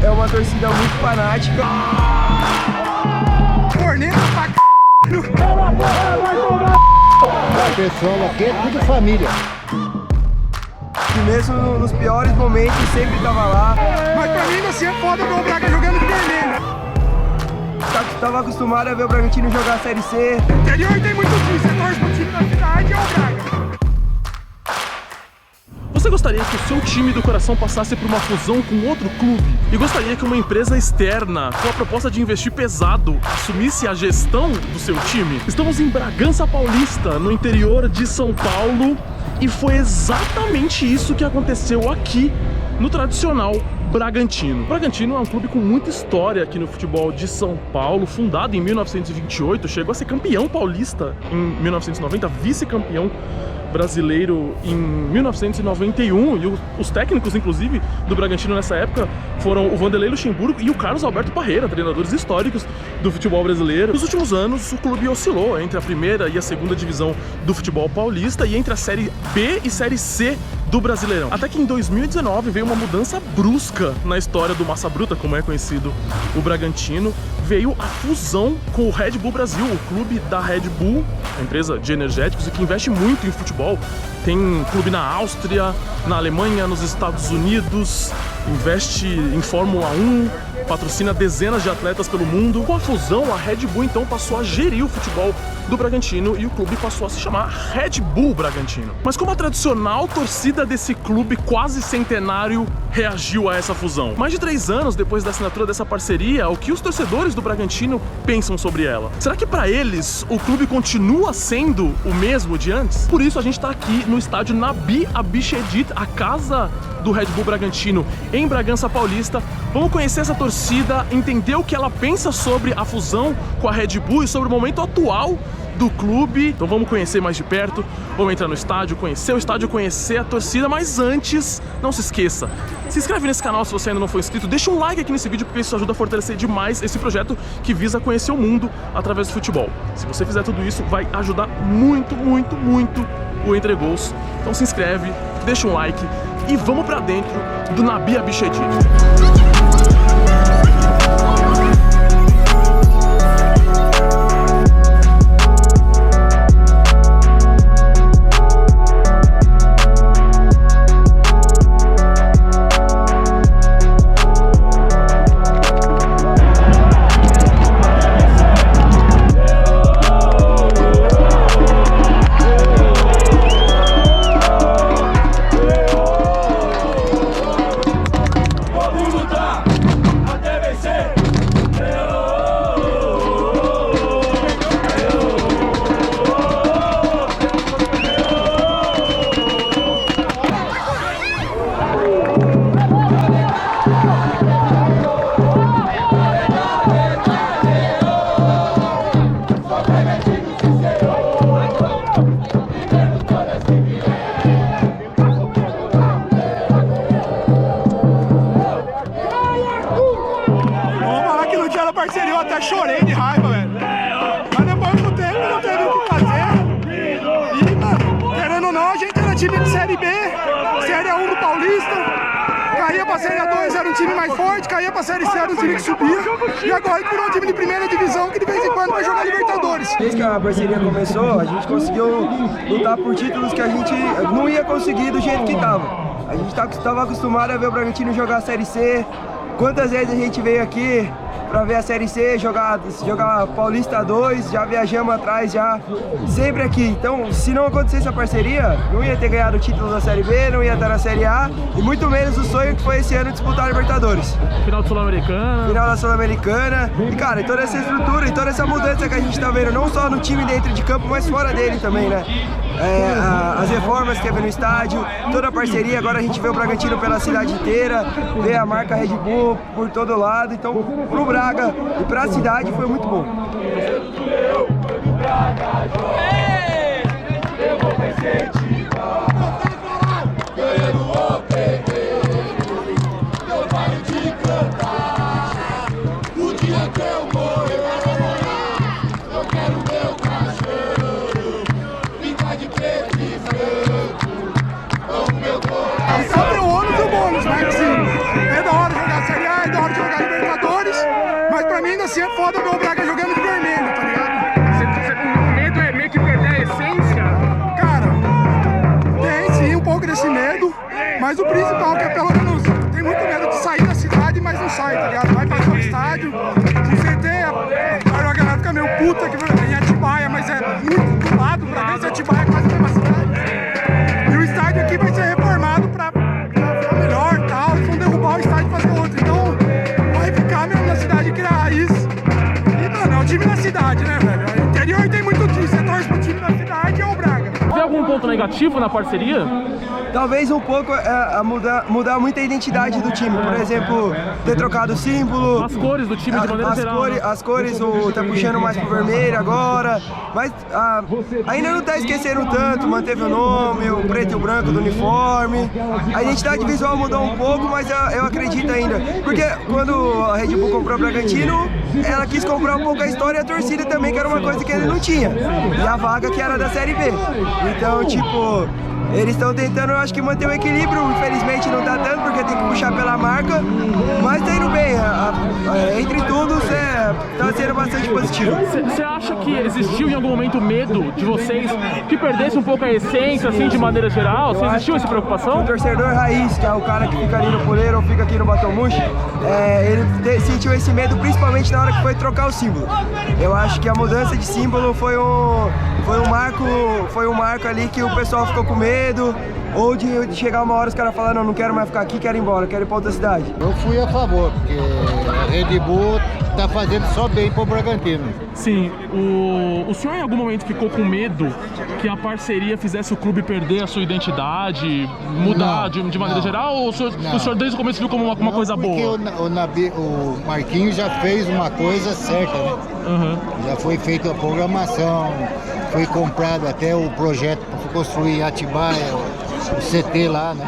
é uma torcida muito fanática. Corneta pra c****. O pessoal aqui é tudo família. E mesmo nos piores momentos sempre tava lá. Mas pra mim assim é foda ver o Braga jogando de vermelho. Tava acostumado a ver o Bragantino jogar a Série C. No interior tem muito time, você torce pro time da cidade, é o Braga. Você gostaria que o seu time do coração passasse por uma fusão com outro clube? E gostaria que uma empresa externa, com a proposta de investir pesado, assumisse a gestão do seu time? Estamos em Bragança Paulista, no interior de São Paulo, e foi exatamente isso que aconteceu aqui no tradicional Bragantino. O Bragantino é um clube com muita história aqui no futebol de São Paulo, fundado em 1928, chegou a ser campeão paulista em 1990, vice-campeão brasileiro em 1991, e os técnicos, inclusive, do Bragantino nessa época foram o Vanderlei Luxemburgo e o Carlos Alberto Parreira, treinadores históricos do futebol brasileiro. Nos últimos anos, o clube oscilou entre a primeira e a segunda divisão do futebol paulista e entre a Série B e Série C do Brasileirão. Até que em 2019 veio uma mudança brusca na história do Massa Bruta, como é conhecido o Bragantino. Veio a fusão com o Red Bull Brasil, o clube da Red Bull, a empresa de energéticos e que investe muito em futebol. Tem clube na Áustria, na Alemanha, nos Estados Unidos, investe em Fórmula 1, patrocina dezenas de atletas pelo mundo. Com a fusão, a Red Bull então passou a gerir o futebol do Bragantino e o clube passou a se chamar Red Bull Bragantino. Mas como a tradicional torcida desse clube quase centenário reagiu a essa fusão? Mais de 3 anos depois da assinatura dessa parceria, o que os torcedores do Bragantino pensam sobre ela? Será que para eles o clube continua sendo o mesmo de antes? Por isso a gente está aqui no estádio Nabi Abichedid, a casa do Red Bull Bragantino em Bragança Paulista. Vamos conhecer essa torcida, entender o que ela pensa sobre a fusão com a Red Bull e sobre o momento atual do clube. Então vamos conhecer mais de perto, vamos entrar no estádio, conhecer o estádio, conhecer a torcida, mas antes, não se esqueça, se inscreve nesse canal se você ainda não for inscrito, deixa um like aqui nesse vídeo porque isso ajuda a fortalecer demais esse projeto que visa conhecer o mundo através do futebol. Se você fizer tudo isso, vai ajudar muito, muito, muito o Entre Gols. Então se inscreve, deixa um like e vamos pra dentro do Nabi Abichedid. Parceria, eu até chorei de raiva, velho. Mas depois do tempo não teve o que fazer. E, mano, querendo ou não, a gente era time de Série B, Série A1 do Paulista. Caía pra Série A2, era um time mais forte, caía pra Série C, era um time que subia. E agora a gente virou um time de primeira divisão que de vez em quando vai jogar Libertadores. Desde que a parceria começou, a gente conseguiu lutar por títulos que a gente não ia conseguir do jeito que tava. A gente estava acostumado a ver o Bragantino jogar a Série C. Quantas vezes a gente veio aqui pra ver a Série C, jogar Paulista 2, já viajamos atrás, já sempre aqui. Então, se não acontecesse a parceria, não ia ter ganhado o título da Série B, não ia estar na Série A, e muito menos o sonho que foi esse ano disputar a Libertadores. Final da Sul-Americana. Final da Sul-Americana. E, cara, e toda essa estrutura, e toda essa mudança que a gente tá vendo, não só no time dentro de campo, mas fora dele também, né? As reformas que teve no estádio, toda a parceria, agora a gente vê o Bragantino pela cidade inteira, vê a marca Red Bull por todo lado, então pro Braga e pra cidade foi muito bom. Eu vou incentivar, ganhando o eu paro de cantar, o dia que eu morrer, eu quero meu cachorro, pintar de preto e branco, com o meu coração. Então tem o ônus e o bônus, né? Assim, é da hora jogar a Série A, é da hora jogar Mas o principal é que pelo menos tem muito medo de sair da cidade, mas não sai, tá ligado? Vai para o estádio, o CT, a galera fica meio puta que em Atibaia, mas é muito do lado, Bragança e Atibaia é quase a mesma cidade. E o estádio aqui vai ser reformado pra ficar melhor e tal, eles vão derrubar o estádio e fazer outro. Então vai ficar mesmo na cidade que é a raiz. E, mano, é o time da cidade, né, velho? O interior tem muito time, você torce pro time da cidade é o Braga. Tem algum ponto negativo na parceria? Talvez um pouco mudar muita a identidade do time. Por exemplo, ter trocado o símbolo. As cores do time de maneira geral. As cores, tá puxando mais pro vermelho agora. Mas ainda não tá esquecendo tanto, manteve o nome, o preto e o branco do uniforme. A identidade visual mudou um pouco, mas eu acredito ainda. Porque quando a Red Bull comprou o Bragantino, ela quis comprar um pouco a história e a torcida também, que era uma coisa que ele não tinha. E a vaga que era da Série B. Então, tipo, eles estão tentando, eu acho que manter o equilíbrio, infelizmente não tá dando porque tem que puxar pela marca, mas tá indo bem, entre tudo tá sendo bastante positivo. Você acha que existiu em algum momento medo de vocês que perdesse um pouco a essência, assim, de maneira geral? Você existiu essa preocupação? O torcedor raiz, que é o cara que fica ali no Puleiro ou fica aqui no Batomuxi, ele sentiu esse medo principalmente na hora que foi trocar o símbolo. Eu acho que a mudança de símbolo foi um marco ali que o pessoal ficou com medo, ou de chegar uma hora os caras falando, não quero mais ficar aqui, quero ir embora, quero ir pra outra cidade. Eu fui a favor, porque a Red Bull tá fazendo só bem pro Bragantino. Sim, o senhor em algum momento ficou com medo que a parceria fizesse o clube perder a sua identidade, mudar de maneira geral, ou o senhor desde o começo viu como uma coisa boa? Porque o Marquinhos já fez uma coisa certa, né? Uhum. Já foi feita a programação, foi comprado até o projeto para construir Atibaia, o CT lá, né?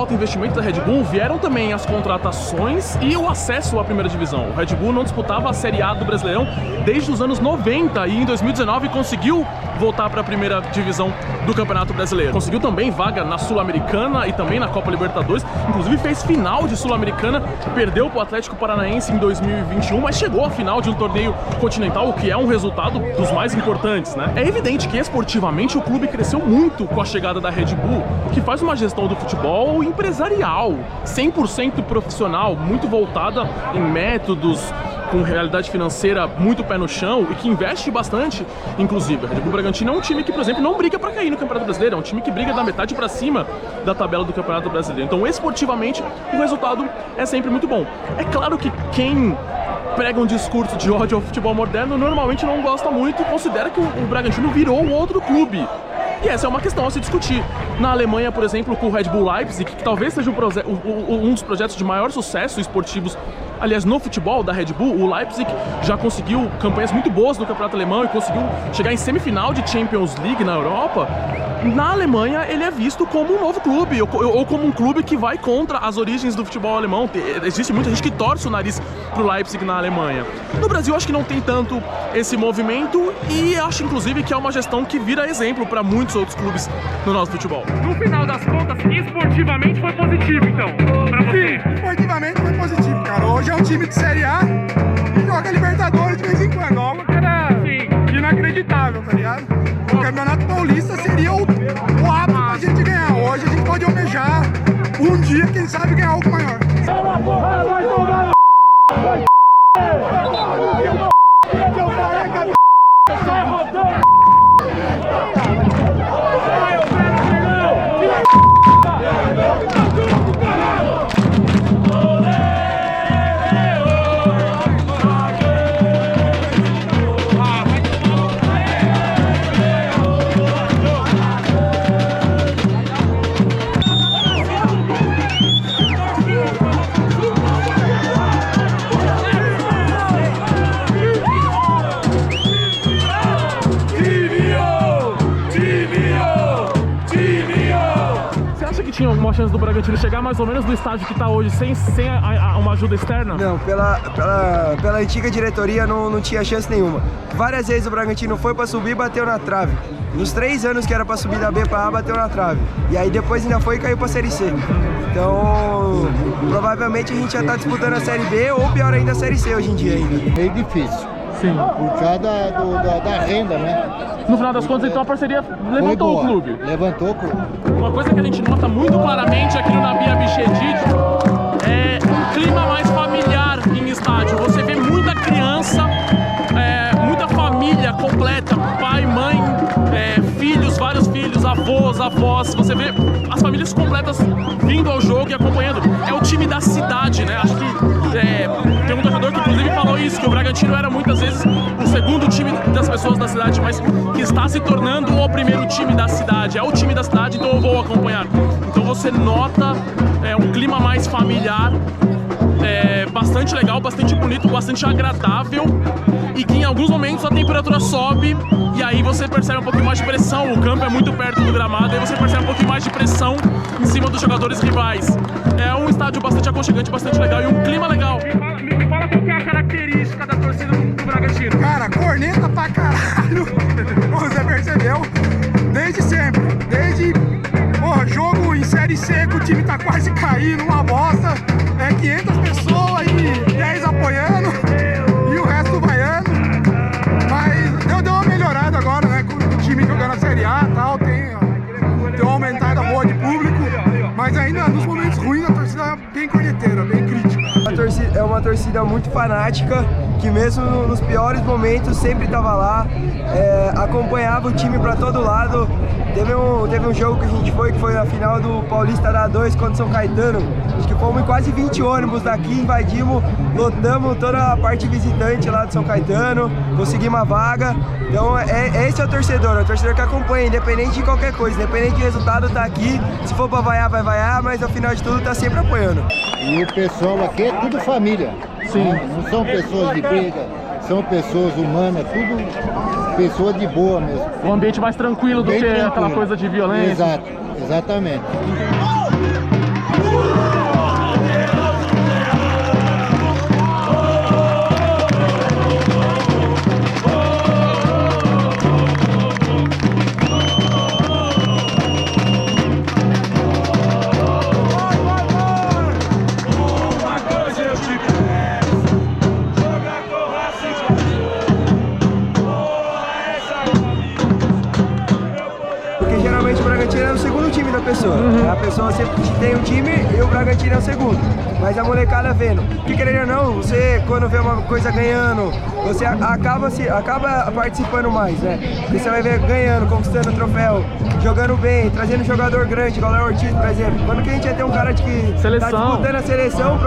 Investimento da Red Bull, vieram também as contratações e o acesso à primeira divisão. O Red Bull não disputava a Série A do Brasileirão desde os anos 90 e em 2019 conseguiu voltar para a primeira divisão do Campeonato Brasileiro. Conseguiu também vaga na Sul-Americana e também na Copa Libertadores, inclusive fez final de Sul-Americana, perdeu para o Atlético Paranaense em 2021, mas chegou à final de um torneio continental, o que é um resultado dos mais importantes, né? É evidente que esportivamente o clube cresceu muito com a chegada da Red Bull, que faz uma gestão do futebol empresarial, 100% profissional, muito voltada em métodos, com realidade financeira muito pé no chão e que investe bastante, inclusive. A Red Bull Bragantino é um time que, por exemplo, não briga para cair no Campeonato Brasileiro, é um time que briga da metade para cima da tabela do Campeonato Brasileiro. Então, esportivamente, o resultado é sempre muito bom. É claro que quem prega um discurso de ódio ao futebol moderno normalmente não gosta muito e considera que o Bragantino virou um outro clube. E essa é uma questão a se discutir. Na Alemanha, por exemplo, com o Red Bull Leipzig, que talvez seja um dos projetos de maior sucesso esportivos, aliás, no futebol da Red Bull, o Leipzig já conseguiu campanhas muito boas no campeonato alemão e conseguiu chegar em semifinal de Champions League na Europa. Na Alemanha, ele é visto como um novo clube, ou como um clube que vai contra as origens do futebol alemão. Existe muita gente que torce o nariz pro Leipzig na Alemanha. No Brasil, acho que não tem tanto esse movimento e acho, inclusive, que é uma gestão que vira exemplo para muitos outros clubes no nosso futebol. No final das contas, esportivamente foi positivo, então, pra você? Sim, esportivamente foi positivo, cara. Hoje é um time de Série A e joga Libertadores de vez em quando, algo que era inacreditável, tá ligado? O Campeonato Paulista seria o ápice pra gente ganhar. Hoje a gente pode almejar um dia, quem sabe, ganhar algo maior. que tinha alguma chance do Bragantino chegar mais ou menos no estádio que está hoje, sem uma ajuda externa? Não, pela antiga diretoria não tinha chance nenhuma. Várias vezes o Bragantino foi para subir e bateu na trave. Nos 3 anos que era para subir da B para A, bateu na trave. E aí depois ainda foi e caiu para a Série C. Então, provavelmente a gente já está disputando a Série B ou pior ainda a Série C hoje em dia ainda. Meio difícil. Sim. Por causa da renda, né? No final das contas, então, a parceria levantou o clube. Levantou o clube. Uma coisa que a gente nota muito claramente aqui no Nabi Abichedid é um clima mais familiar em estádio. Você vê muita criança, muita família completa, pai, mãe, filhos, vários filhos, avós, avós. Você vê as famílias completas vindo ao jogo e acompanhando. É o time da cidade, né? Acho que tem um torcedor que inclusive falou isso, que o Bragantino era muitas vezes o segundo time das pessoas da cidade, mas que está se tornando o primeiro time da cidade. É o time da cidade, então eu vou acompanhar. Então você nota um clima mais familiar, bastante legal, bastante bonito, bastante agradável, e que em alguns momentos a temperatura sobe e aí você percebe um pouquinho mais de pressão. O campo é muito perto do gramado, aí você percebe um pouquinho mais de pressão em cima dos jogadores rivais. É um estádio bastante aconchegante, bastante legal e um clima legal. Me fala qual que é a característica da torcida do Bragantino. Cara, corneta pra caralho, você percebeu? Desde sempre, desde jogo em Série C que o time tá quase caindo, uma bosta, 500 pessoas e 10 apoiando e o resto vaiando. Mas deu uma melhorada agora, né, com o time jogando a Série A e tal, tem uma aumentada boa de público, mas ainda nos momentos ruins a torcida é bem corneteira, bem crítica. É uma torcida muito fanática, que mesmo nos piores momentos sempre estava lá, acompanhava o time para todo lado. Teve um jogo que a gente foi, que foi na final do Paulista da A2 contra o São Caetano. Acho que fomos em quase 20 ônibus daqui, invadimos, lotamos toda a parte visitante lá de São Caetano, conseguimos uma vaga. Então esse é o torcedor que acompanha, independente de qualquer coisa, independente de resultado, tá aqui. Se for pra vaiar, vai vaiar, mas ao final de tudo tá sempre apoiando. E o pessoal aqui é tudo família. Sim. Né? Não são pessoas de briga, são pessoas humanas, tudo pessoa de boa mesmo. Um ambiente mais tranquilo do que aquela coisa de violência. Exato, exatamente. É o segundo time da pessoa. A pessoa sempre tem um time e o Bragantino é o segundo. Mas a molecada vendo. Que querendo ou não, você quando vê uma coisa ganhando, você acaba participando mais, né? Porque você vai ver ganhando, conquistando o troféu, jogando bem, trazendo jogador grande, igual o Léo Ortiz, por exemplo. Quando que a gente ia ter um cara que tá disputando a seleção,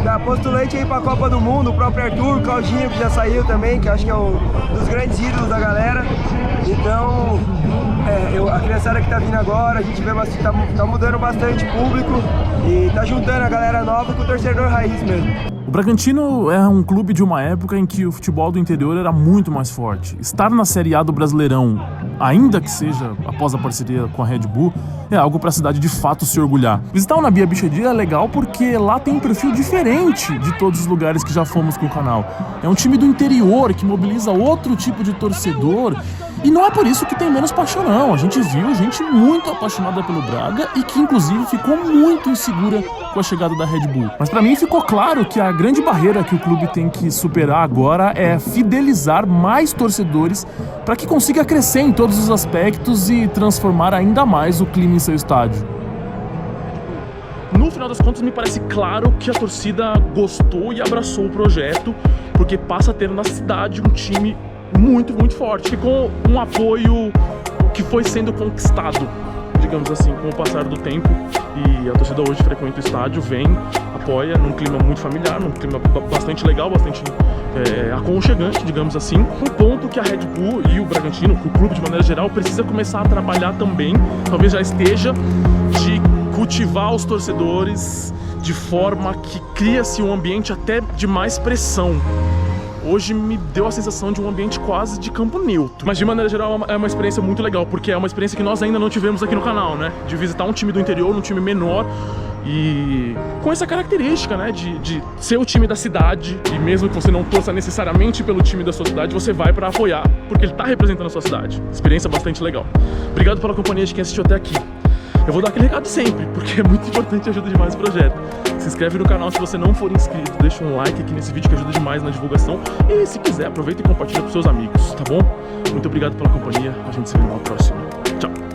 da postulante aí pra Copa do Mundo, o próprio Arthur, o Claudinho, que já saiu também, que acho que é um dos grandes ídolos da galera. Então, a criançada que tá vindo agora, a gente vê tá mudando bastante público e tá juntando a galera nova com o torcedor raiz mesmo. O Bragantino é um clube de uma época em que o futebol do interior era muito mais forte. Estar na Série A do Brasileirão, ainda que seja após a parceria com a Red Bull, é algo para a cidade de fato se orgulhar. Visitar o Nabi Abichedid é legal porque lá tem um perfil diferente de todos os lugares que já fomos com o canal. É um time do interior que mobiliza outro tipo de torcedor. E não é por isso que tem menos paixão, não. A gente viu gente muito apaixonada pelo Braga e que, inclusive, ficou muito insegura com a chegada da Red Bull. Mas pra mim ficou claro que a grande barreira que o clube tem que superar agora é fidelizar mais torcedores para que consiga crescer em todos os aspectos e transformar ainda mais o clima em seu estádio. No final das contas, me parece claro que a torcida gostou e abraçou o projeto, porque passa a ter na cidade um time muito, muito forte, e com um apoio que foi sendo conquistado, digamos assim, com o passar do tempo. E a torcida hoje frequenta o estádio, vem, apoia, num clima muito familiar, num clima bastante legal, bastante aconchegante, digamos assim. Um ponto que a Red Bull e o Bragantino, que o clube de maneira geral, precisa começar a trabalhar também, talvez já esteja, de cultivar os torcedores de forma que cria-se um ambiente até de mais pressão. hoje me deu a sensação de um ambiente quase de campo neutro. Mas de maneira geral é uma experiência muito legal, porque é uma experiência que nós ainda não tivemos aqui no canal, né? De visitar um time do interior, um time menor, e com essa característica, né, de ser o time da cidade, e mesmo que você não torça necessariamente pelo time da sua cidade, você vai pra apoiar, porque ele tá representando a sua cidade. Experiência bastante legal. Obrigado pela companhia de quem assistiu até aqui. Eu vou dar aquele recado sempre, porque é muito importante e ajuda demais o projeto. Se inscreve no canal se você não for inscrito, deixa um like aqui nesse vídeo que ajuda demais na divulgação. E se quiser, aproveita e compartilha com seus amigos, tá bom? Muito obrigado pela companhia, a gente se vê na próxima. Tchau!